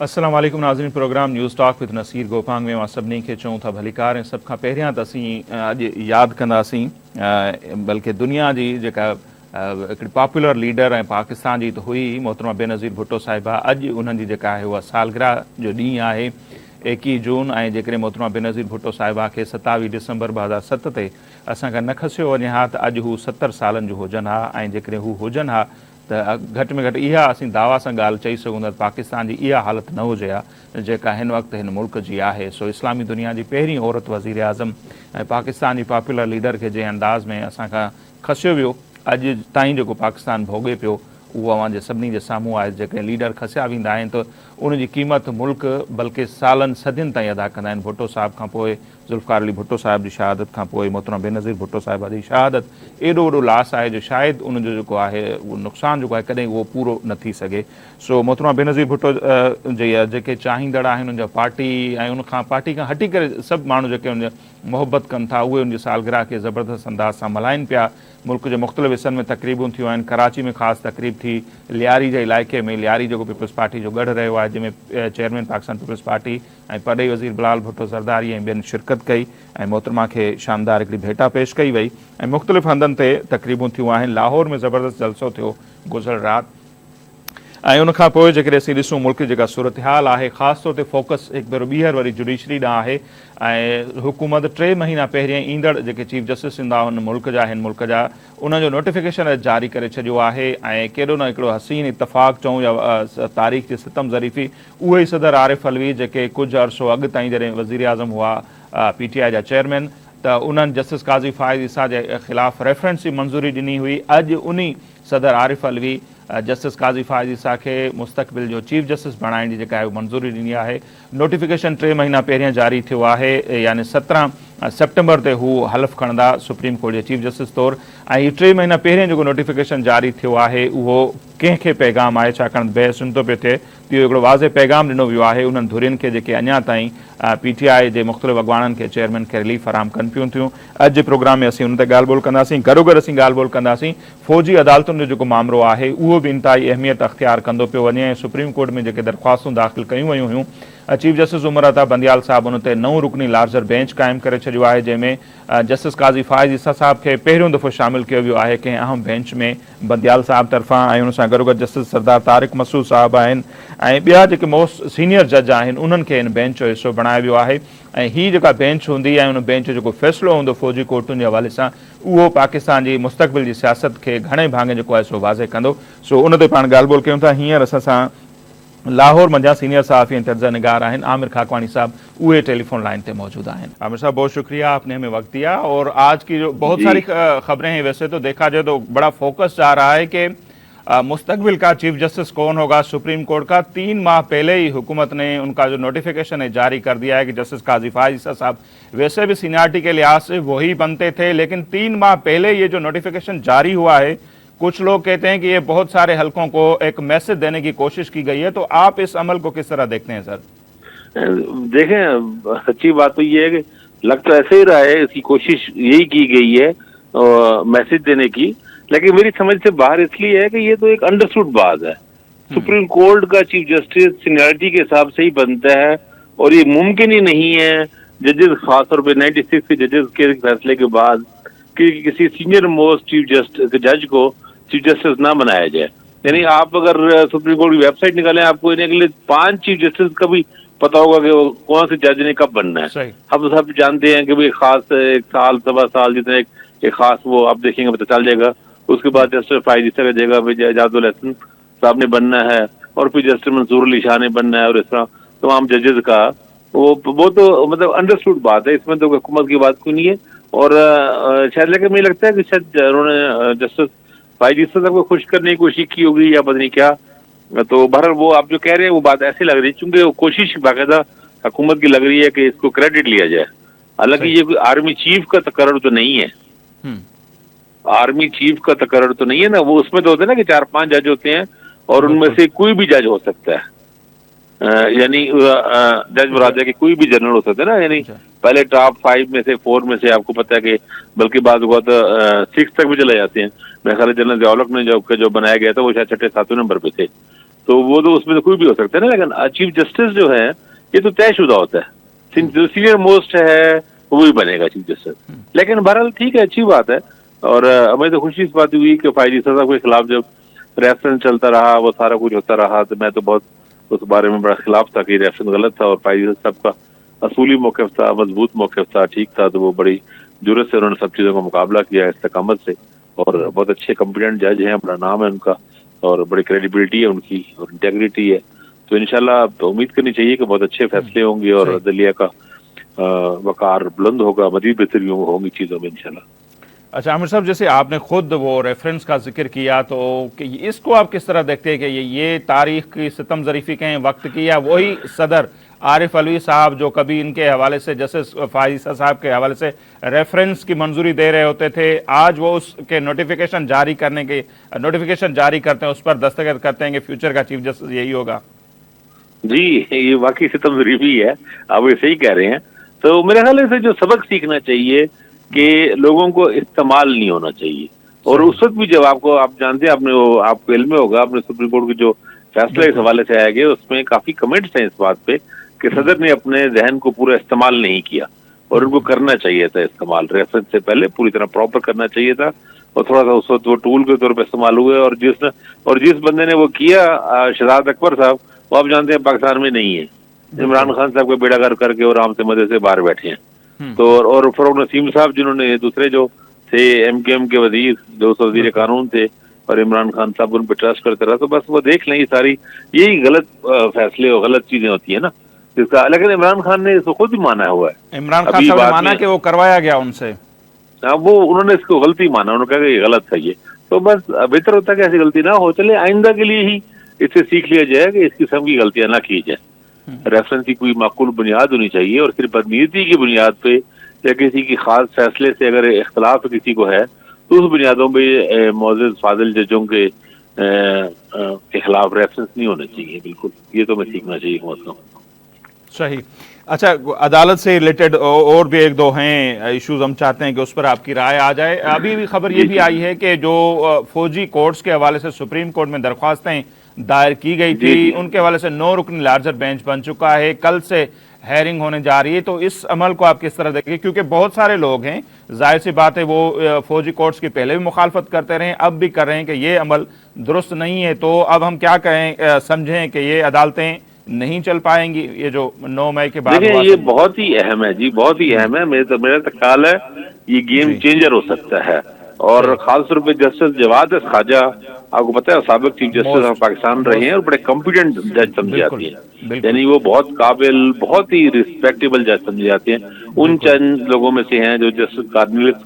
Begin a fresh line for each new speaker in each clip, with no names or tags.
अस्सलाम वालेकुम नाज़रीन। Program news talk with Naseer Gopang में सभिनी खे चऊं था भलीकार ऐं सभ खां पहिरियां त असीं अॼु यादि कंदासीं बल्कि दुनिया जी जेका हिकिड़ी पॉपुलर लीडर ऐं पाकिस्तान जी त हुई मोहतरमा बेनज़ीर भुट्टो साहिबा। अॼु उन्हनि जी जेका आहे उहा सालगिरह जो ॾींहुं आहे 21 जून। ऐं जेकॾहिं मोहतरमा बेनज़ीर भुट्टो साहिबा खे 27 डिसंबर 2007 ते असां खां न खसियो वञे हा त अॼु हू 70 सालनि जो हुजनि हा। ऐं जेकॾहिं हू हुजनि हा त घटि में घटि इहा असीं दावा सां ॻाल्हि चई सघूं था पाकिस्तान जी इहा हालति न हुजे हा जेका हिन वक़्तु हिन मुल्क जी आहे। सो इस्लामी दुनिया जी पहिरीं औरत वज़ीर आज़म ऐं पाकिस्तान जी पॉपुलर लीडर खे जंहिं अंदाज़ में असां खां खसियो वियो, अॼु ताईं जेको पाकिस्तान भोॻे पियो उहो अव्हां जे सभिनी जे साम्हूं आहे। जेके लीडर खसिया वेंदा आहिनि त उनजी क़ीमत मुल्क बल्कि सालनि सदियुनि ताईं अदा कंदा आहिनि। भुट्टो साहिब खां पोइ ज़ुल्फ़िकार अली भुट्टो साहिब जी शहादत खां पोइ मोहतरमा बेनज़ीर भुट्टो साहिबा जी शहादत एॾो वॾो लास आहे जो शायदि उनजो जेको आहे उहो नुक़सानु जेको आहे कॾहिं उहो पूरो न थी सघे। सो मोहतरमा बेनज़ीर भुट्टो जे जेके चाहींदड़ आहिनि उनजा पार्टी ऐं उनखां पार्टी खां हटी करे सभु माण्हू जेके उन मोहबत कनि था उहे उनजी सालगिरह खे ज़बरदस्त अंदाज़ सां मल्हाइनि पिया। मुल्क जे मुख़्तलिफ़ हिस्सनि में तक़रीबूं थियूं आहिनि। कराची में ख़ासि तक़रीब थी, लियारी जे इलाइक़े में लियारी जेको पीपल्स पार्टी जो गढ़ रहियो आहे जंहिंमें चेयरमैन पाकिस्तान पीपल्स पार्टी ऐं परॾेही वज़ीर बिलाल भुट्टो ज़रदारी ऐं ॿियनि शिरकत कई ऐं मोहतरमा खे शानदार हिकिड़ी भेटा पेश कई वई ऐं मुख़्तलिफ़ हंधनि ते तक़रीबूं थियूं आहिनि। लाहौर में ज़बरदस्त जलसो थियो गुज़िर राति। ऐं उनखां पोइ जेकॾहिं असीं ॾिसूं मुल्क जी जेका सूरत हाल आहे ख़ासि तौर ते फोकस हिकु भेरो ॿीहर वरी जुडिशरी ॾांहुं आहे। ऐं हुकूमत 3 महीना पहिरियों ईंदड़ जेके चीफ जस्टिस ईंदा हुन मुल्क जा हिन मुल्क जा उनजो नोटिफिकेशन जारी करे छॾियो आहे। ऐं केॾो न हिकिड़ो हसीन इतफ़ाक़ चऊं या तारीख़ जी सितम ज़रीफ़ी उहे ई सदर आरिफ अलवी जेके कुझु अरसो अॻु ताईं जॾहिं वज़ीर आज़म हुआ PTI जा चेयरमैन त उन्हनि जस्टिस काज़ी फ़ाइज़ ईसा जे ख़िलाफ़ु रेफरेंस जी मंज़ूरी ॾिनी हुई। अॼु उन सदर आरिफ अलवी जस्टिस काज़ी फ़ाइज़ ईसा खे मुस्तक़बिल जो चीफ जस्टिस बणाइण जी जेका आहे मंज़ूरी ॾिनी आहे। नोटिफिकेशन 3 महीना पहिरियों जारी थियो आहे, यानी 17 सेप्टेंबर ते हू हलफ़ खणंदा सुप्रीम कोर्ट जे चीफ जस्टिस तौरु। ऐं हीउ 3 महीना पहिरियों जेको नोटिफिकेशन जारी थियो आहे उहो कंहिंखे पैगाम आहे, छाकाणि बहस सुन थो पियो थिए त इहो हिकिड़ो वाज़े पैगाम ॾिनो वियो आहे उन्हनि धुरियुनि खे जेके अञा ताईं PTI जे मुख़्तलिफ़ अॻवाननि खे चेयरमैन खे रिलीफ फराहम कनि पियूं थियूं। अॼु जे प्रोग्राम में असीं हुन ते ॻाल्हि ॿोल कंदासीं। गॾोगॾु असीं ॻाल्हि ॿोल कंदासीं फ़ौजी अदालतुनि जो जेको मामिलो आहे उहो बि इंतिहाई अहमियत अख़्तियार कंदो पियो वञे ऐं सुप्रीम कोर्ट में जेके दरख़्वास्तूं दाख़िल कयूं वयूं हुयूं चीफ जस्टिस उमर अता बंदियाल साहब उन ते 9 रुकनी लार्जर बेंच क़ाइमु करे छॾियो आहे जंहिंमें जस्टिस काज़ी फ़ाइज़ ईसा साहब खे पहिरियों दफ़ो शामिलु कयो वियो आहे कंहिं अहम बेंच में बंदियाल साहब तरफ़ां। ऐं उन सां गॾोगॾु जस्टिस सरदार तारिक मसूद साहब आहिनि ऐं ॿिया जेके मोस्ट सीनियर जज आहिनि उन्हनि खे हिन बेंच जो हिसो बणायो वियो आहे। ऐं हीअ जेका बेंच हूंदी ऐं उन बेंच जो जेको फ़ैसिलो हूंदो फ़ौजी कोर्टुनि जे हवाले सां उहो पाकिस्तान जी मुस्तक़बिल जी सियासत खे घणे भाङे जेको आहे सो वाज़े कंदो। सो उन ते पाण ॻाल्हि ॿोल कयूं था। हींअर असां सां लाहौर मंझां सीनियर सहाफ़ी ऐं तर्ज़ निगार आहिनि आमिर खाकवानी साहब, उहे टेलीफोन लाइन पे मौजूद हैं। आमिर साहब बहुत शुक्रिया, आपने हमें वक्त दिया। और आज की जो बहुत सारी खबरें हैं, वैसे तो देखा जाए तो बड़ा फोकस जा रहा है कि मुस्तकबिल का चीफ जस्टिस कौन होगा सुप्रीम कोर्ट का। 3 माह पहले ही हुकूमत ने उनका जो नोटिफिकेशन है जारी कर दिया है कि जस्टिस काज़ी फ़ाइज़ ईसा साहब वैसे भी सीनियरिटी के लिहाज से वही बनते थे, लेकिन 3 माह पहले ये जो नोटिफिकेशन जारी हुआ है कुछ लोग कहते हैं कि ये बहुत सारे हलकों को एक मैसेज देने की कोशिश की गई है। तो आप इस अमल को किस तरह देखते हैं सर?
देखें, सच्ची बात तो ये है कि लग तो ऐसे ही रहा है, इसकी कोशिश यही की गई है मैसेज देने की, लेकिन मेरी समझ से बाहर इसलिए है कि ये तो एक अंडरस्टूड बात है। सुप्रीम कोर्ट का चीफ जस्टिस सीनियरिटी के हिसाब से ही बनता है और ये मुमकिन ही नहीं है जजेस, खासतौर पर 96 के जजेस के फैसले के बाद कि किसी सीनियर मोस्ट चीफ जस्टिस जज को चीफ जस्टिस ना बनाया जाए। यानी आप अगर सुप्रीम कोर्ट की वेबसाइट निकालें आपको इन्हें अगले 5 चीफ जस्टिस का भी पता होगा कि वो कौन से जज ने कब बनना है। हम तो सब जानते हैं कि भाई खास 1 साल 1.25 साल जितने एक खास वो आप देखेंगे पता चल जाएगा। उसके बाद जस्टिस फ़ाइज़ ईसा का जगह एजाजुल हसन साहब ने बनना है और फिर जस्टिस मंसूर अली शाह ने बनना है और इस तरह तमाम जजेस का वो तो मतलब अंडरस्टूड बात है, इसमें तो हुकूमत की बात क्यों नहीं है। और शायद लेकिन मुझे लगता है कि शायद उन्होंने जस्टिस फ़ाइज़ ईसा साहब को खुश करने की कोशिश की होगी या पता नहीं क्या। तो बहरहाल वो आप जो कह रहे हैं वो बात ऐसी लग रही है क्योंकि वो कोशिश बाकायदा हुकूमत की लग रही है कि इसको क्रेडिट लिया जाए। हालांकि ये कोई आर्मी चीफ का तकर्रुर तो नहीं है, आर्मी चीफ का तकर्रुर तो नहीं है ना। वो उसमें तो होता है ना कि 4-5 जज होते हैं और उनमें से कोई भी जज हो सकता है, यानी जज मुराद है कि कोई भी जनरल हो सकता है ना। यानी पहले टॉप 5 में से 4 में से आपको पता है कि बल्कि बाद हुआ तो 6 तक भी चले जाते हैं। मेरे ख्याल जनरल ज़ियाउल हक ने जो बनाया गया था वो शायद 6-7 नंबर पे थे। تو وہ تو اس میں تو کوئی بھی ہو سکتا ہے نا, لیکن چیف جسٹس جو ہے یہ تو طے شدہ ہوتا ہے, جو سینئر موسٹ ہے وہی بنے گا چیف جسٹس. لیکن بہرحال ٹھیک ہے, اچھی بات ہے. اور ہمیں تو خوشی اس بات ہوئی کہ فائز عیسیٰ صاحب کے خلاف جب ریفرنس چلتا رہا, وہ سارا کچھ ہوتا رہا, تو میں تو بہت اس بارے میں بڑا خلاف تھا کہ ریفرنس غلط تھا, اور فائز عیسیٰ صاحب کا اصولی موقف تھا, مضبوط موقف تھا, ٹھیک تھا. تو وہ بڑی جرت سے انہوں نے سب چیزوں کا مقابلہ کیا استقامت سے, اور بہت اچھے کمپیٹنٹ جج ہیں, بڑا نام ہے ان کا, اور بڑی کریڈیبلٹی ہے ان کی, اور انٹیگریٹی ہے. تو انشاءاللہ امید کرنی چاہیے کہ بہت اچھے فیصلے ہوں گے, اور عدلیہ کا وقار بلند ہوگا, مزید بہتری ہوں گی چیزوں میں انشاءاللہ.
اچھا عامر صاحب, جیسے آپ نے خود وہ ریفرنس کا ذکر کیا, تو کہ اس کو آپ کس طرح دیکھتے ہیں کہ یہ تاریخ کی ستم ظریفی کہیں وقت کی, یا وہی صدر عارف علوی صاحب جو کبھی ان کے حوالے سے جسٹس فائز عیسیٰ صاحب کے حوالے سے ریفرنس کی منظوری دے رہے ہوتے تھے, آج وہ اس کے نوٹیفیکیشن جاری کرتے ہیں, اس پر دستخط کرتے ہیں کہ فیوچر کا چیف جسٹس یہی ہوگا؟
جی, یہ واقعی ستم ظریفی ہے, آپ یہ صحیح کہہ رہے ہیں. تو میرے خیال سے جو سبق سیکھنا چاہیے کہ لوگوں کو استعمال نہیں ہونا چاہیے. اور اس وقت بھی جب آپ جانتے ہیں, آپ کو علم ہوگا, آپ نے سپریم کورٹ کے جو فیصلہ اس حوالے سے آیا گیا اس میں کافی کمنٹس ہیں اس بات پہ کہ صدر نے اپنے ذہن کو پورا استعمال نہیں کیا, اور ان کو کرنا چاہیے تھا استعمال. ریفرنس سے پہلے پوری طرح پراپر کرنا چاہیے تھا, اور تھوڑا سا اس وقت وہ ٹول کے طور پہ استعمال ہوئے. اور جس بندے نے وہ کیا, شہزاد اکبر صاحب, وہ آپ جانتے ہیں پاکستان میں نہیں ہے. عمران خان صاحب کا بیڑا گھر کر کے اور عام سے مدد سے باہر بیٹھے ہیں. تو اور فروغ نسیم صاحب جنہوں نے دوسرے جو تھے ایم کیو ایم کے وزیر, جو وزیر قانون تھے, اور عمران خان صاحب ان پہ ٹرسٹ کرتے رہا. تو بس وہ دیکھ لیں, یہ ساری یہی غلط فیصلے اور غلط چیزیں ہوتی ہیں نا جس کا. لیکن عمران خان نے اس کو خود ہی مانا ہوا ہے.
عمران خان صاحب نے مانا کہ وہ کروایا گیا ان سے,
وہ انہوں نے اس کو غلطی مانا, انہوں نے کہا کہ یہ غلط ہے یہ. تو بس بہتر ہوتا ہے کہ ایسی غلطی نہ ہو. چلے آئندہ کے لیے ہی اس سے سیکھ لیا جائے کہ اس قسم کی غلطیاں نہ کی جائیں. ریفرنس کی کوئی معقول بنیاد ہونی چاہیے, اور صرف بدنیتی کی بنیاد پہ یا کسی کی خاص فیصلے سے اگر اختلاف کسی کو ہے تو اس بنیادوں پہ معزز فاضل ججوں کے خلاف ریفرنس نہیں ہونا چاہیے. بالکل, یہ تو میں سیکھنا چاہیے حکومت کو.
صحیح. اچھا, عدالت سے ریلیٹڈ اور بھی ایک دو ہیں ایشوز, ہم چاہتے ہیں کہ اس پر آپ کی رائے آ جائے. ابھی بھی خبر یہ بھی آئی ہے کہ جو فوجی کورٹس کے حوالے سے سپریم کورٹ میں درخواستیں دائر کی گئی تھی, ان کے حوالے سے 9 رکنی لارجر بینچ بن چکا ہے, کل سے ہیرنگ ہونے جا رہی ہے. تو اس عمل کو آپ کس طرح دیکھیں, کیونکہ بہت سارے لوگ ہیں, ظاہر سی بات ہے وہ فوجی کورٹس کی پہلے بھی مخالفت کرتے رہے, اب بھی کر رہے ہیں کہ یہ عمل درست نہیں ہے. تو اب ہم کیا کہیں, سمجھیں کہ یہ عدالتیں نہیں چل پائیں گی, یہ جو 9 مئی کے بعد
دیکھیں یہ بہت ہی اہم ہے جی, بہت ہی اہم ہے. میرا تو خیال ہے یہ گیم چینجر ہو سکتا ہے. اور خاص طور پہ جسٹس جواد خواجہ, آپ کو پتہ ہے سابق چیف جسٹس آف پاکستان رہے ہیں, اور بڑے کمپیٹنٹ جج سمجھے جاتے ہیں. یعنی وہ بہت قابل, بہت ہی ریسپیکٹیبل جج سمجھے جاتے ہیں. ان چند لوگوں میں سے ہیں جو جسٹس کارنیلس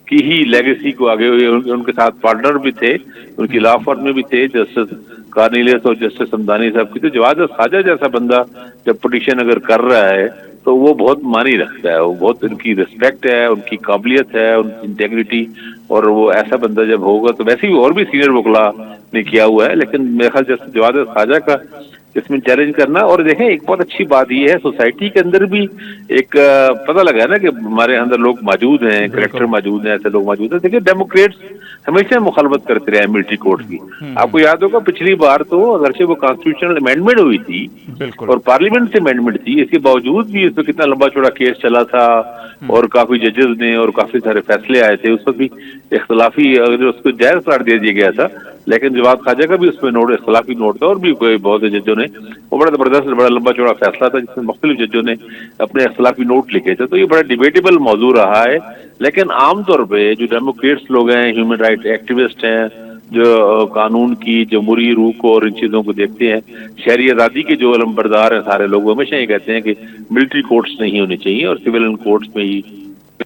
کی ہی لیگیسی کو آگے ہوئے, ان کے ساتھ پارٹنر بھی تھے, ان کی لا فرم میں بھی تھے, جسٹس کارنیلیس اور جسٹس سمدانی صاحب کی. تو جواد خواجہ جیسا بندہ جب پٹیشن اگر کر رہا ہے تو وہ بہت معنی رکھتا ہے, وہ بہت ان کی رسپیکٹ ہے, ان کی قابلیت ہے, ان کی انٹیگریٹی. اور وہ ایسا بندہ جب ہوگا تو ویسے ہی اور بھی سینئر وکلا نے کیا ہوا ہے, لیکن میرے خیال جیسے جواد خواجہ کا اس میں چیلنج کرنا. اور دیکھیں ایک بہت اچھی بات یہ ہے, سوسائٹی کے اندر بھی ایک پتہ لگا ہے نا کہ ہمارے اندر لوگ موجود ہیں, کریکٹر موجود ہیں, ایسے لوگ موجود ہیں. دیکھیں ڈیموکریٹس ہمیشہ مخالفت کرتے رہے ہیں ملٹری کورٹ کی. آپ کو یاد ہوگا پچھلی بار تو اگرچہ وہ کانسٹیٹیوشنل امینڈمنٹ ہوئی تھی اور پارلیمنٹ سے امینڈمنٹ تھی, اس کے باوجود بھی اس میں کتنا لمبا چوڑا کیس چلا تھا, اور کافی ججز نے اور کافی سارے فیصلے آئے تھے. اس وقت بھی اختلافی اگر اس کو جائز قرار دے دیا گیا تھا, لیکن جواد خواجہ کا بھی اس میں نوٹ اختلافی نوٹ تھا, اور بھی کوئی بہت سے ججوں نے, وہ بڑا زبردست بڑا لمبا چوڑا فیصلہ تھا جس میں مختلف ججوں نے اپنے اختلافی نوٹ لکھے تھے. تو یہ بڑا ڈیبیٹیبل موضوع رہا ہے. لیکن عام طور پہ جو ڈیموکریٹس لوگ ہیں, ہیومن رائٹ ایکٹیوسٹ ہیں, جو قانون کی جمہوری روح کو اور ان چیزوں کو دیکھتے ہیں, شہری آزادی کے جو علم بردار ہیں سارے لوگ, ہمیشہ یہ کہتے ہیں کہ ملٹری کورٹس نہیں ہونے چاہیے اور سویلین کورٹس میں ہی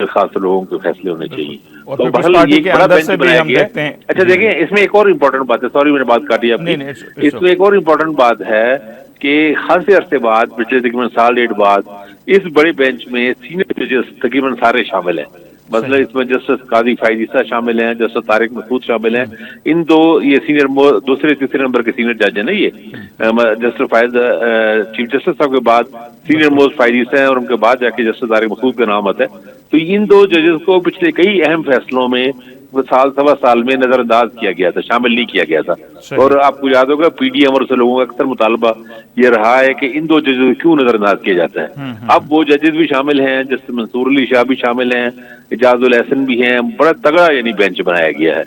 خاص لوگوں کے فیصلے ہونے چائی. تو یہ بڑا بینچ بنایا گیا ہے. اچھا دیکھیں اس میں ایک اور امپورٹنٹ بات ہے, سوری میں نے بات کاٹی آپ کی, اس میں ایک اور امپورٹنٹ بات ہے کہ خاصے عرصے بعد, پچھلے تقریباً سال ڈیڑھ بعد, اس بڑے بینچ میں سینئر ججز تقریباً سارے شامل ہیں. مثلا اس میں جسٹس قاضی فائز عیسیٰ شامل ہیں, جسٹس طارق مسعود شامل ہیں. ان دو یہ سینئر دوسرے تیسرے نمبر کے سینئر جج ہیں نا, یہ جسٹس فائز چیف جسٹس صاحب کے بعد سینئر موسٹ فائز عیسیٰ ہیں, اور ان کے بعد جا کے جسٹس طارق مسعود کا نام آتا ہے. تو ان دو ججز کو پچھلے کئی اہم فیصلوں میں साल सवा साल में नजरअंदाज किया गया था, शामिल नहीं किया गया था। और आपको याद होगा पीडीएम और से लोगों का अक्सर मुतालबा ये रहा है कि इन 2 जजेस को क्यों नजरअंदाज किया जाता है। अब वो जजेस भी शामिल हैं, जस्टिस मंसूर अली शाह भी शामिल हैं, इजाजुल एहसन भी हैं, बड़ा तगड़ा यानी बेंच बनाया गया है,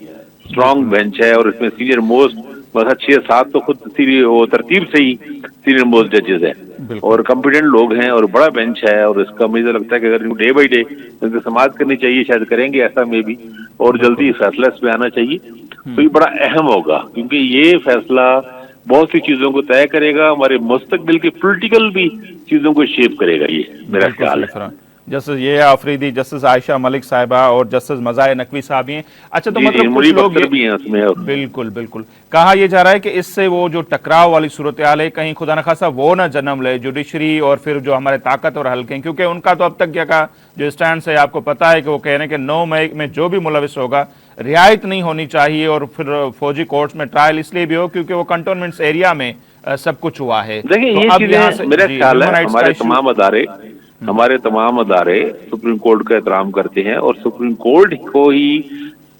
स्ट्रॉन्ग बेंच है। और इसमें सीनियर मोस्ट मतलब 6-7 तो खुद वो तरतीब से ही सीनियर मोस्ट जजेस हैं और कॉम्पिटेंट लोग हैं और बड़ा बेंच है। और इसका मुझे लगता है कि अगर डे बाई डे इनसे समाप्त करनी चाहिए, शायद करेंगे ऐसा में भी, और जल्दी फैसला इस पे आना चाहिए। तो ये बड़ा अहम होगा क्योंकि ये फैसला बहुत सी चीजों को तय करेगा, हमारे मुस्तकबिल की पॉलिटिकल भी चीजों को शेप करेगा, ये मेरा ख्याल है।
जस्टिस ये आफरीदी, जस्टिस आयशा मलिक साहिबा और जस्टिस मज़ाहिर नकवी साहब हैं। अच्छा, तो मतलब कुछ लोग
भी हैं उसमें।
बिल्कुल बिल्कुल कहा यह जा रहा है कि इससे वो जो टकराव वाली सूरत हाल है कहीं खुदा न खासा वो ना जन्म ले जुडिशरी और फिर जो हमारे ताकत और हल्के, क्योंकि उनका तो अब तक क्या का जो स्टैंड है आपको पता है कि वो कह रहे हैं कि 9 मई में जो भी मुलविस होगा रियायत नहीं होनी चाहिए और फिर फौजी कोर्ट्स में ट्रायल इसलिए भी हो क्योंकि वो कंटोनमेंट एरिया में सब कुछ हुआ है।
देखिए ये चीजें मेरा ख्याल है हमारे तमाम अदारे सुप्रीम कोर्ट का एहतराम करते हैं और सुप्रीम कोर्ट को ही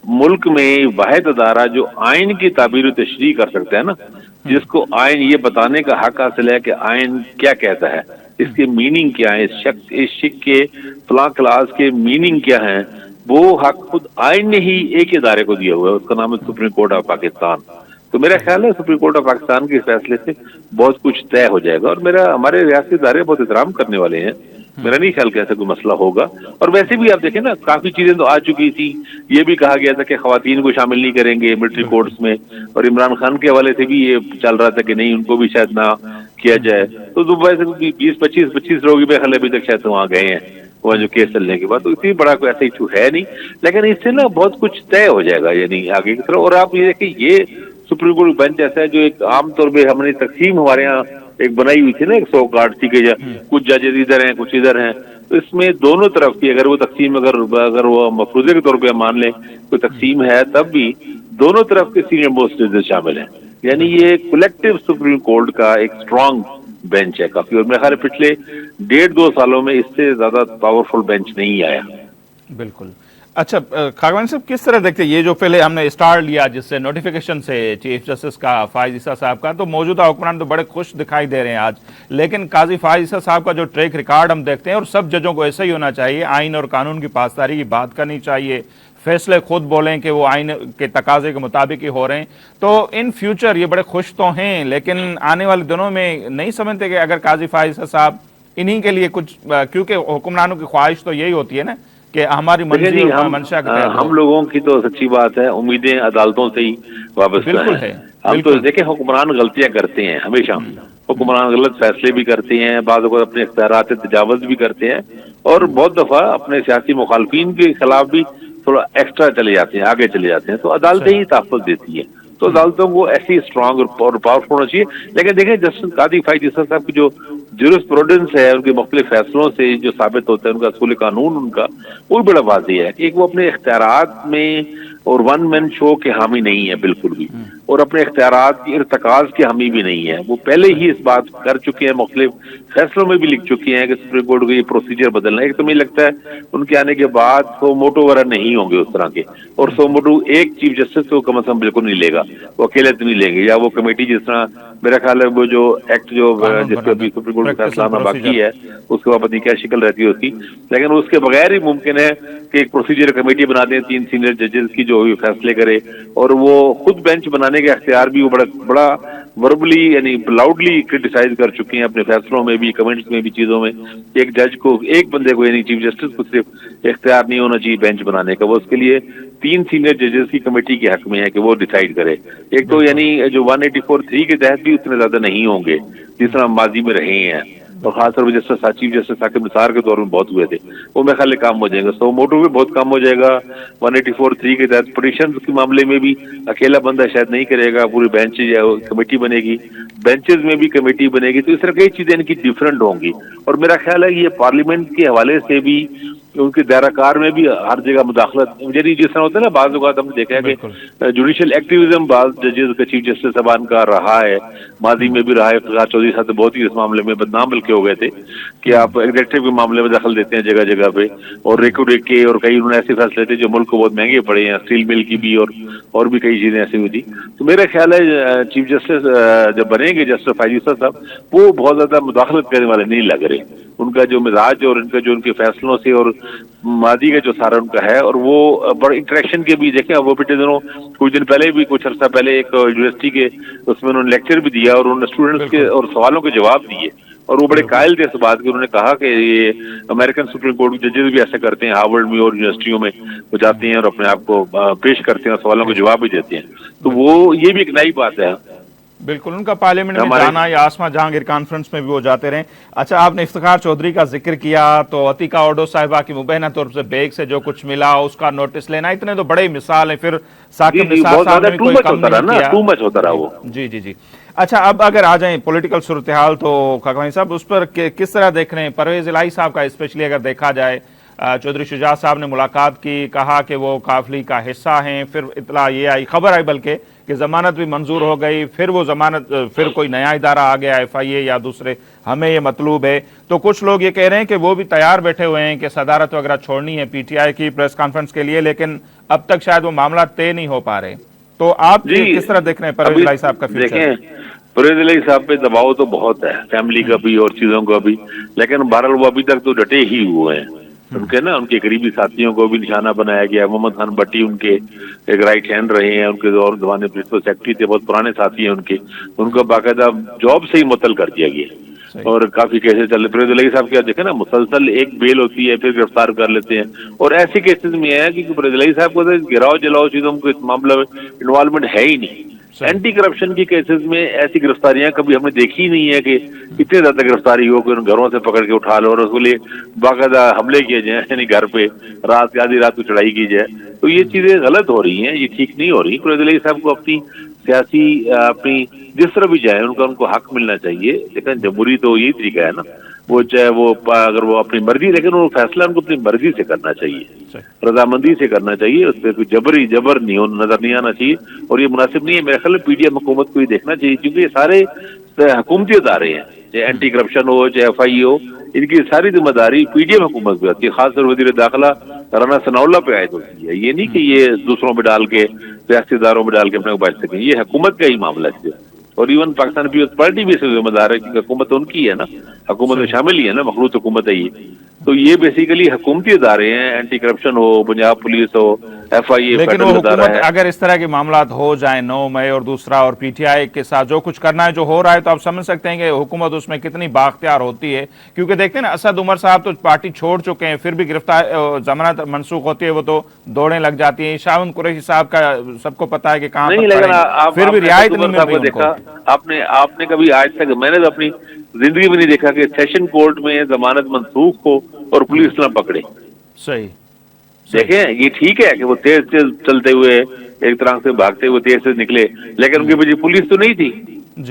मुल्क में वाहिद अदारा जो आइन की ताबीर तशरीह कर सकता है ना, जिसको आइन ये बताने का हक हासिल है कि आइन क्या कहता है, इसके मीनिंग क्या है, इस शिक के फलां क्लास के मीनिंग क्या है, वो हक खुद आइन ने ही एक इदारे को दिया हुआ है, उसका नाम है सुप्रीम कोर्ट ऑफ पाकिस्तान। तो मेरा ख्याल है सुप्रीम कोर्ट ऑफ पाकिस्तान के फैसले से बहुत कुछ तय हो जाएगा और हमारे रियासती इदारे बहुत एहतराम करने वाले हैं। मेरा नहीं ख्याल कि ऐसा कोई मसला होगा। और वैसे भी आप देखें ना, काफी चीजें तो आ चुकी थी, ये भी कहा गया था कि खवातीन को शामिल नहीं करेंगे मिलिट्री कोर्ट्स में, और इमरान खान के हवाले से भी ये चल रहा था कि नहीं उनको भी शायद ना किया जाए। तो वैसे 20-25 लोग अभी तक शायद वहाँ गए हैं वहाँ जो केस चलने के बाद, तो इतनी बड़ा कोई ऐसा इशू है नहीं, लेकिन इससे ना बहुत कुछ तय हो जाएगा यानी आगे की तरफ। और आप ये देखिए ये सुप्रीम कोर्ट बेंच ऐसा है जो एक आमतौर पर हमने तकसीम हमारे यहाँ एक बनाई हुई थी ना 100 कार्ड थी कि कुछ जजेस इधर हैं कुछ इधर हैं, तो इसमें दोनों तरफ की अगर वो तकसीम अगर वो मफरूजे के तौर पे मान लें कोई तकसीम है तब भी दोनों तरफ के सीनियर मोस्ट जजेस शामिल हैं, यानी ये कलेक्टिव सुप्रीम कोर्ट का एक स्ट्रांग बेंच है काफी। और मेरे ख्याल पिछले 1.5-2 सालों में इससे ज्यादा पावरफुल बेंच नहीं आया।
बिल्कुल। अच्छा खागवानी साहब, किस तरह देखते हैं ये जो पहले हमने स्टार्ट लिया जिससे नोटिफिकेशन से चीफ जस्टिस का फाइज ईसा साहब का, तो मौजूदा हुक्मरान तो बड़े खुश दिखाई दे रहे हैं आज, लेकिन काजी फाइज ईसा साहब का जो ट्रैक रिकॉर्ड हम देखते हैं और सब जजों को ऐसा ही होना चाहिए, आइन और कानून की पासदारी की बात करनी चाहिए, फैसले खुद बोलें कि वो आइन के तकाजे के मुताबिक ही हो रहे हैं, तो इन फ्यूचर ये बड़े खुश तो हैं, लेकिन आने वाले दिनों में नहीं समझते कि अगर काजी फाइज ईसा साहब इन्हीं के लिए कुछ, क्योंकि हुक्मरानों की ख्वाहिश तो यही होती है ना कि हमारी मंशा
हम लोगों की तो सच्ची बात है उम्मीदें अदालतों से ही वाबस्ता है। हम तो देखें हुक्मरान गलतियां करते हैं, हमेशा हुक्मरान गलत फैसले भी करते हैं, बाद में अपने इख्तियारात तजावुज़ भी करते हैं और बहुत दफा अपने सियासी मुखालफिन के खिलाफ भी थोड़ा एक्स्ट्रा चले जाते हैं, आगे चले जाते हैं, तो अदालतें ही तहफ़्फ़ुज़ देती हैं। तो अदालतों को ऐसी स्ट्रांग और पावरफुल होना चाहिए। लेकिन देखें जस्टिस कादी फाइज ईसा साहब की जो ज्यूरिस्प्रूडेंस है, उनके मुख्तलिफ फैसलों से जो साबित होता है, उनका असूल कानून उनका वो भी बड़ा वाज़ेह है कि वो अपने इख्तियारात में और वन मैन शो के हामी नहीं है बिल्कुल भी, और अपने इख्तियारात की इर्तकाज के हामी भी नहीं है। वो पहले ही इस बात कर चुके हैं, मुख्तलिफ फैसलों में भी लिख चुके हैं कि सुप्रीम कोर्ट को ये प्रोसीजर बदलना है। एक तो मुझे लगता है उनके आने के बाद सो मोटो वगैरह नहीं होंगे उस तरह के, और सो मोटो एक चीफ जस्टिस को कम अज कम बिल्कुल नहीं लेगा, वो अकेले तो नहीं लेंगे, या वो कमेटी जिस तरह मेरा ख्याल है वो जो एक्ट जो जिसके अभी सुप्रीम कोर्ट का फैसला आना बाकी है उसके बाद पता नहीं क्या शिकल रहती है उसकी, लेकिन उसके बगैर ही मुमकिन है कि एक प्रोसीजर कमेटी बना दें 3 सीनियर जजेस की जो भी फैसले करे, और वो खुद बेंच बनाने के अख्तियार भी वो बड़ा वर्बली यानी लाउडली क्रिटिसाइज कर चुके हैं अपने फैसलों में भी, कमेंट्स में भी, चीजों में। एक जज को, एक बंदे को यानी चीफ जस्टिस को सिर्फ इख्तियार नहीं होना चाहिए बेंच बनाने का, वो उसके लिए 3 सीनियर जजेस की कमेटी के हक में है कि वो डिसाइड करे। एक तो यानी जो 184(3) के तहत भी उतने ज्यादा नहीं होंगे जिस तरह माजी में रहे हैं, और खासतौर पर justice chief justice Saqib Nisar के दौर में बहुत हुए थे, वो मेरे ख्याल काम हो जाएगा। सो मोटो भी बहुत कम हो जाएगा। 184(3) के तहत पिटीशन के मामले में भी अकेला बंदा शायद नहीं करेगा, पूरी बेंच कमेटी बनेगी, बेंचेस में भी कमेटी बनेगी, तो इस तरह कई चीजें इनकी डिफरेंट होंगी। और मेरा ख्याल है ये पार्लियामेंट के हवाले से भी کہ ان کے دائرہ کار میں بھی ہر جگہ مداخلت، یعنی جس طرح ہوتا ہے نا بعض اوقات ہم نے دیکھا ہے کہ جوڈیشل ایکٹیویزم بعض ججز کا چیف جسٹس صاحبان کا رہا ہے، ماضی میں بھی رہا ہے. فضاد چودھری صاحب تو بہت ہی اس معاملے میں بدنام بلکہ ہو گئے تھے کہ آپ ایگزیکٹو کے معاملے میں دخل دیتے ہیں جگہ جگہ پہ، اور ریکو ریک کے، اور کئی انہوں نے ایسے فیصلے تھے جو ملک کو بہت مہنگے پڑے ہیں، اسٹیل مل کی بھی اور بھی کئی چیزیں ایسی ہوئی تھی. تو میرا خیال ہے چیف جسٹس جب بنیں گے جسٹس فائز یوسف صاحب، وہ بہت زیادہ مداخلت کرنے والے نہیں لگ رہے. ان کا جو مزاج اور ان کا جو ان کے فیصلوں سے اور ماضی کا جو سارا ان کا ہے، اور وہ بڑے انٹریکشن کے بھی دیکھیں، وہ پچھلے دنوں کچھ دن پہلے بھی، کچھ عرصہ پہلے ایک یونیورسٹی کے اس میں انہوں نے لیکچر بھی دیا اور انہوں نے اسٹوڈنٹس کے اور سوالوں کے جواب دیے، اور وہ بڑے قائل تھے اس بات کے. انہوں نے کہا کہ یہ امریکن سپریم کورٹ کے ججز بھی ایسا کرتے ہیں، ہارورڈ میں اور یونیورسٹیوں میں وہ جاتے ہیں اور اپنے آپ کو پیش کرتے ہیں اور سوالوں کے جواب بھی دیتے ہیں. تو وہ یہ بھی ایک نئی بات ہے.
بالکل، ان کا پارلیمنٹ میں جانا یا آسما جہانگیر کانفرنس میں بھی وہ جاتے رہے. اچھا، آپ نے افتخار چودھری کا ذکر کیا، تو عتیقہ اوڈو صاحبہ کی مبینہ طور سے بیگ سے جو کچھ ملا اس کا نوٹس لینا، اتنے تو بڑے مثال ہیں. پھر ثاقب نثار صاحب نے بھی کوئی کم نہیں کیا.
ٹو مچ ہوتا رہا وہ.
جی. اچھا، اب اگر آ جائیں پولیٹیکل صورتحال، تو خاکوانی صاحب اس پر کس طرح دیکھ رہے ہیں؟ پرویز الہی صاحب کا اسپیشلی اگر دیکھا جائے، چودھری شجاعت صاحب نے ملاقات کی، کہا کہ وہ قافلی کا حصہ ہیں. پھر اطلاع یہ آئی، خبر آئی بلکہ، کہ ضمانت بھی منظور ہو گئی. پھر وہ ضمانت، پھر کوئی نیا ادارہ آ گیا، FIA یا دوسرے، ہمیں یہ مطلوب ہے. تو کچھ لوگ یہ کہہ رہے ہیں کہ وہ بھی تیار بیٹھے ہوئے ہیں کہ صدارت وغیرہ چھوڑنی ہے PTI کی پریس کانفرنس کے لیے، لیکن اب تک شاید وہ معاملات طے نہیں ہو پا رہے. تو آپ کس طرح دیکھ رہے ہیں پرویز الہی صاحب کا فیوچر؟
پرویز الہی صاحب پہ دباؤ تو بہت ہے، فیملی کا بھی اور چیزوں کا بھی، لیکن بہرحال وہ ابھی تک تو ڈٹے ہی ہوئے ہیں. ان کے نا، ان کے قریبی ساتھیوں کو بھی نشانہ بنایا گیا. محمد خان بٹی ان کے ایک رائٹ ہینڈ رہے ہیں، ان کے دور زمانے پرنسپل سیکرٹری تھے، بہت پرانے ساتھی ہیں ان کے. ان کو باقاعدہ جاب سے ہی معطل کر دیا گیا، اور کافی کیسز چل رہے. پرویز الہی صاحب کیا دیکھیں نا، مسلسل ایک بیل ہوتی ہے، پھر گرفتار کر لیتے ہیں. اور ایسے کیسز میں ہے کہ پرویز الہی صاحب کو گراؤ جلاؤ چیزوں کو اس معاملے میں انوالومنٹ ہے ہی نہیں. اینٹی کرپشن کی کیسز میں ایسی گرفتاریاں کبھی ہم نے دیکھی نہیں ہے کہ اتنے زیادہ گرفتاری ہو کہ ان گھروں سے پکڑ کے اٹھا لو اور اس کے لیے باقاعدہ حملے کیے جائیں، یعنی گھر پہ رات آدھی رات کو چڑھائی کی جائے. تو یہ چیزیں غلط ہو رہی ہیں، یہ ٹھیک نہیں ہو رہی. پرویز الہی صاحب کو اپنی سیاسی، اپنی جس طرح بھی جائیں ان کو حق ملنا چاہیے. لیکن جمہوری تو یہی طریقہ ہے نا، وہ چاہے وہ اگر وہ اپنی مرضی، لیکن وہ فیصلہ ان کو اپنی مرضی سے کرنا چاہیے، رضامندی سے کرنا چاہیے. اس پہ کوئی جبر نہیں نظر نہیں آنا چاہیے، اور یہ مناسب نہیں ہے. میرے خیال میں PTI حکومت کو یہ دیکھنا چاہیے، کیونکہ یہ سارے حکومتی ادارے ہیں، چاہے اینٹی کرپشن ہو، چاہے FIA ہو، ان کی ساری ذمہ داری PTI حکومت پہ آتی ہے. خاص طور وزیر داخلہ رانا ثناء اللہ پہ عائد ہوتی ہے. یہ نہیں کہ یہ دوسروں میں ڈال کے، سیاسی اداروں میں ڈال کے اپنے کو بچ سکیں. یہ حکومت کا ہی معاملہ ہے، اور ایون پاکستان پیپلز پارٹی بھی اس ذمہ دار ہے، کیونکہ حکومت ان کی ہے نا، حکومت میں شامل ہی ہے نا، مخلوط حکومت ہے یہ. تو یہ بیسیکلی حکومتی ادارے ہیں، اینٹی کرپشن ہو، پنجاب پولیس ہو، FIA،
لیکن وہ حکومت اگر اس طرح کے معاملات ہو جائیں 9 مئی اور دوسرا، اور PTI کے ساتھ جو کچھ کرنا ہے جو ہو رہا ہے، تو آپ سمجھ سکتے ہیں کہ حکومت اس میں کتنی بااختیار ہوتی ہے. کیونکہ دیکھتے ہیں نا، اسد عمر صاحب تو پارٹی چھوڑ چکے ہیں، پھر بھی گرفتار، ضمانت منسوخ ہوتی ہے وہ تو دوڑیں لگ جاتی ہیں. شاہون قریشی صاحب کا سب کو پتا ہے کہ کہاں پر پھر بھی رعایت نہیں مل رہی ان کو.
آپ نے کبھی آج تک، میں نے تو اپنی زندگی میں نہیں دیکھا کہ سیشن کورٹ میں ضمانت منسوخ ہو اور پولیس نہ پکڑے.
صحیح.
دیکھیں، یہ ٹھیک ہے کہ وہ تیز چلتے ہوئے ایک طرح سے بھاگتے ہوئے تیز سے نکلے، لیکن ان کے پیچھے پولیس تو نہیں تھی.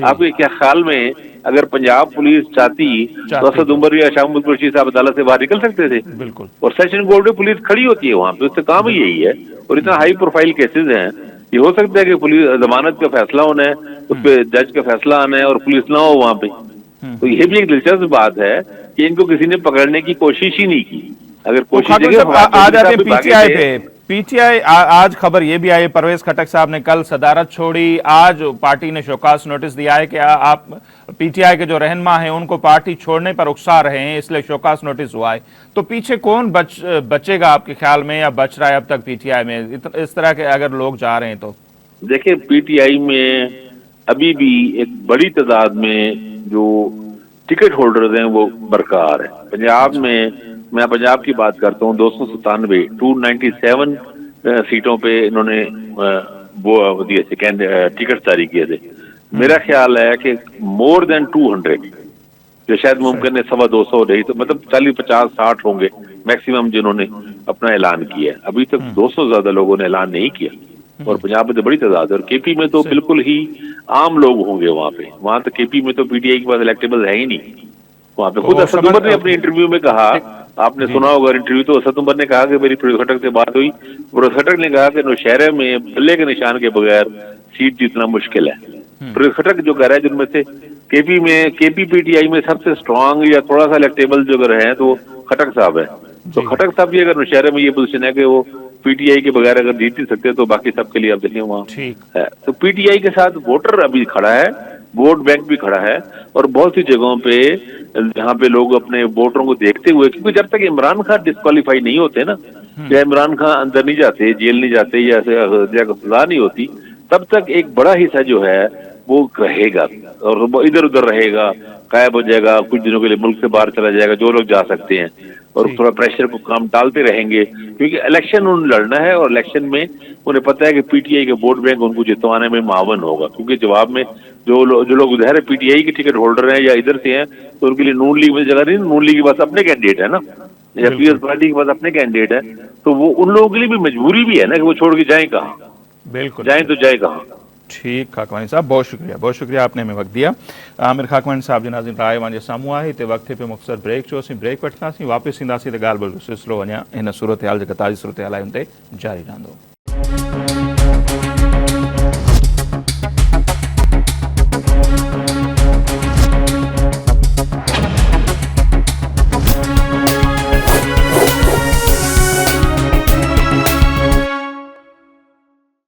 آپ کے کیا خیال میں اگر پنجاب پولیس چاہتی تو اسد عمر یا شاہون قریشی صاحب عدالت سے باہر نکل سکتے تھے؟
بالکل.
اور سیشن کورٹ میں پولیس کھڑی ہوتی ہے وہاں پہ، اس سے کام ہی یہی ہے. اور اتنا ہائی پروفائل کیسز ہیں، یہ ہو سکتا ہے کہ پولیس ضمانت کا فیصلہ ہونا ہے، اس پہ جج کا فیصلہ آنا ہے اور پولیس نہ ہو وہاں پہ. تو یہ بھی ایک دلچسپ بات ہے کہ ان کو کسی نے پکڑنے کی کوشش ہی نہیں کی. اگر کوشش
آ جاتے PTI آج خبر یہ بھی آئی، پرویز خٹک صاحب نے کل صدارت چھوڑی. آج پارٹی نے شوکاز نوٹس دیا ہے کہ آپ PTI کے جو رہنما ہیں ان کو پارٹی چھوڑنے پر اکسا رہے ہیں، اس لیے شوکاز نوٹس ہوا ہے. تو پیچھے کون بچے گا آپ کے خیال میں، یا بچ رہا ہے اب تک PTI میں اس طرح کے اگر لوگ جا رہے ہیں؟ تو
دیکھیں، PTI میں ابھی بھی ایک بڑی تعداد میں جو ٹکٹ ہولڈرز ہیں وہ برقرار ہیں. پنجاب میں پنجاب کی بات کرتا ہوں، 297 سیٹوں پہ انہوں نے وہ دیے تھے، ٹکٹ جاری کیے تھے. میرا خیال ہے کہ مور دین 200 جو شاید ممکن ہے 250 نہیں تو مطلب 40 50 60 ہوں گے میکسیمم جنہوں نے اپنا اعلان کیا ہے. ابھی تک 200 زیادہ لوگوں نے اعلان نہیں کیا، اور پنجاب میں تو بڑی تعداد ہے. اور KP میں تو بالکل ہی عام لوگ ہوں گے وہاں تو KP میں تو PTI کے پاس الیکٹیبل ہے ہی نہیں. وہاں پہ خود اسد عمر نے اپنے انٹرویو میں کہا आपने सुना होगा इंटरव्यू, तो असद उमर ने कहा कि मेरी फिरोज खटक से बात हुई, फिरोज खटक ने कहा कि नौशहरे में बल्ले के निशान के बगैर सीट जीतना मुश्किल है। फिरोज खटक जो कह रहा है, जिनमें से केपी पीटीआई में सबसे स्ट्रांग या थोड़ा सा इलेक्टेबल जो अगर है तो वो खटक साहब है। तो खटक साहब की अगर नौशहरे में ये पोजीशन है कि वो पीटीआई के बगैर अगर जीत नहीं सकते, तो बाकी सबके लिए आप देखिए वहाँ है। तो पीटीआई के साथ वोटर अभी खड़ा है, वोट बैंक भी खड़ा है, और बहुत सी जगहों पे जहाँ पे लोग अपने वोटरों को देखते हुए, क्योंकि जब तक इमरान खान डिस्क्वालीफाई नहीं होते ना, या इमरान खान अंदर नहीं जाते, जेल नहीं जाते, या सजा नहीं होती, तब तक एक बड़ा हिस्सा जो है वो रहेगा और वो इधर उधर रहेगा, गायब हो जाएगा, कुछ दिनों के लिए मुल्क से बाहर चला जाएगा जो लोग जा सकते हैं, और थोड़ा प्रेशर को काम डालते रहेंगे, क्योंकि इलेक्शन उन्हें लड़ना है, और इलेक्शन में उन्हें पता है कि पीटीआई के वोट बैंक उनको जितवाने में मावन होगा, क्योंकि जवाब में जो लोग उधर पीटीआई के टिकट होल्डर हैं या इधर से हैं, तो उनके लिए नून लीग में जगह नहीं, नून लीग के पास अपने कैंडिडेट है ना, या पीएस पार्टी के पास अपने कैंडिडेट है, तो वो उन लोगों के लिए भी मजबूरी भी है ना कि वो छोड़ के जाए कहाँ,
बिल्कुल
जाए तो जाए कहाँ।
ठीक खाकवानी साहब, बहुत शुक्रिया आपने हमें वक्त दिया। आमिर खाकवानी साहब जी नाज़रीन राय वांजे साम्हूं आहे। हिते वक़्त पे मुख़्तसर ब्रेक चयोसीं, ब्रेक वठंदासीं, वापसि ईंदासीं त ॻाल्हि ॿोल्हि जो सिलसिलो अञा हिन सूरत हाल जेका ताज़ी सूरत हाल आहे उन ते जारी रहंदो।